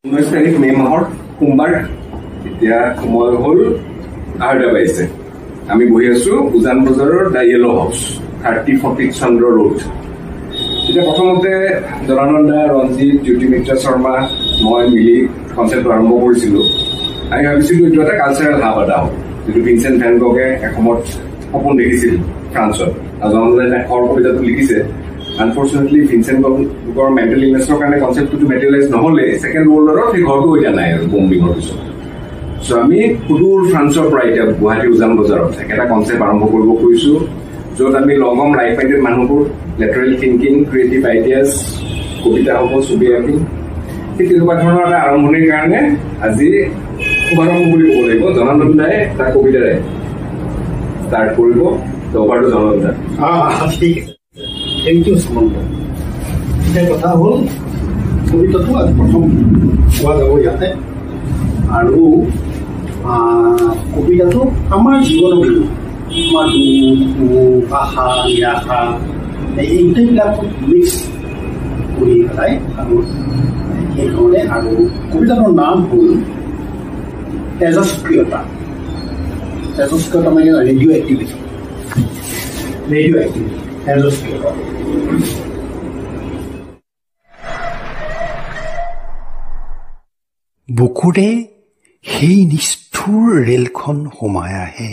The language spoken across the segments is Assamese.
19 তাৰিখ মে মাহৰ সোমবাৰ এতিয়া সময় হ'ল 8টা বাজিছে আমি বহি আছো উজান বজাৰৰ দা য়েলো হাউচ 3040 চন্দ্ৰ ৰোড এতিয়া প্ৰথমতে জনানন্দা ৰঞ্জিত জ্যোতি মিত্ৰা শৰ্মা মই মিলি কনসেপ্ট আৰম্ভ কৰিছিলো আমি ভাবিছিলো এইটো এটা কালচাৰেল হাব এটা হ'ব যিটো ভিনচেণ্ট ভেন গগে এসময়ত সপোন দেখিছিল ফ্ৰান্সত আৰু জনানন্দাই তাৰ কবিতাটো লিখিছে Unfortunately, Vincent Gogor mental illness কাৰণে কনসেপ্টটো মেটেৰিয়েলাইজ নহলে সেকেন্ড ওয়াৰ্ল্ড ওয়াৰৰ সেই ঘৰটো এতিয়া নাই আৰু বম্বিঙৰ পিছত সো আমি সুদূৰ ফ্ৰান্সৰ পৰা এতিয়া গুৱাহাটী উজান বজাৰত এটা কনসেপ্ট আৰম্ভ কৰিব খুজিছো য'ত আমি লগম লাইফ মাইণ্ডেড মানুহবোৰ লেটাৰেল থিংকিং ক্ৰিয়েটিভ আইডিয়াজ কবিতা হ'ব ছবি আঁকি সেই তেনেকুৱা ধৰণৰ এটা আৰম্ভণিৰ কাৰণে আজি শুভাৰম্ভ বুলি ক'ব লাগিব জনানন্দাই তাৰ কবিতাৰে ষ্টাৰ্ট কৰিব অভাৰটো জনানন্দা ঠিক আছে Thank you, Samantha. Kita কথা হ'ল কবিতাটো আজি প্ৰথম কোৱা যাব ইয়াতে আৰু কবিতাটো আমাৰ জীৱনৰ আমাৰ দুখ আশা নিৰাশা এই গোটেইবিলাক মিক্স কৰি পেলাই আৰু সেইধৰণে আৰু কবিতাটোৰ নাম হ'ল তেজস্ক্ৰিয়তা মানে ৰেডিঅ' এক্টিভিটি বুকুৰে সেই নিষ্ঠুৰ ৰেলখন সোমাই আহে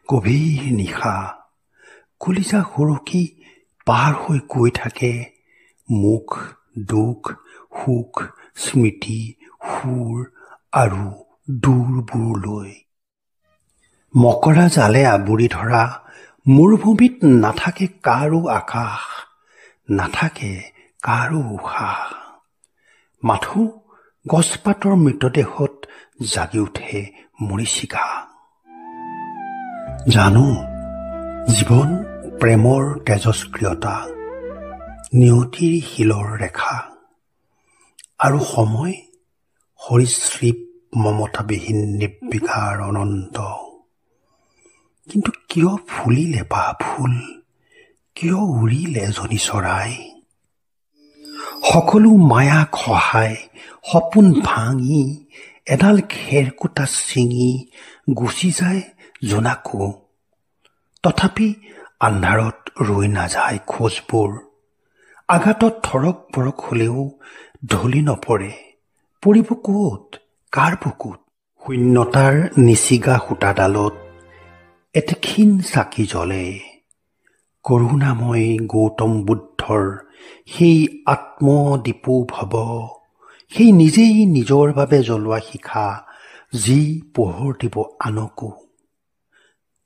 গভীৰ নিশা কলিজা সৰকি পাৰ হৈ গৈ থাকে মুখ দুখ সুখ স্মৃতি সুৰ আৰু দূৰবোৰলৈ মকৰা জালে আৱৰি ধৰা মৰুভূমিত নাথাকে কাৰো আকাশ নাথাকে কাৰো উশাহ মাথো গছপাতৰ মৃতদেহত জাগি উঠে মৰিচিকা জানো জীৱন প্ৰেমৰ তেজস্ক্ৰিয়তা নিয়তিৰ শিলৰ ৰেখা আৰু সময় সৰীসৃপ মমতাবিহীন নিৰ্বিকাৰ অনন্ত কিন্তু কিয় ফুলিলে বা ফুল কিয় উৰিলে এজনী চৰাই সকলো মায়া খহাই সপোন ভাঙি এডাল খেৰকুটা ছিঙি গুচি যায় জোনাকো তথাপি আন্ধাৰত ৰৈ নাযায় খোজবোৰ আঘাতত থৰক বৰক হলেও ঢলি নপৰে পৰিব ক'ত কাৰ বুকুত শূন্যতাৰ নিচিগা সূতাডালত এটি ক্ষীণ চাকি জ্বলে কৰোণাময় গৌতম বুদ্ধৰ সেই আত্মদীপো ভৱ সেই নিজেই নিজৰ বাবে জ্বলোৱা শিখা যি পোহৰ দিব আনকো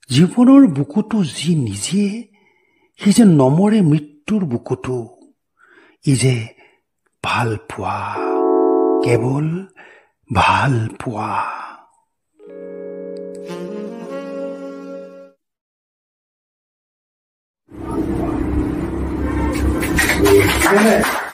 জীৱনৰ বুকুটো যি নিজে সি যে নমৰে মৃত্যুৰ বুকুটো ই যে ভাল পোৱা কেৱল ভাল পোৱা Yeah.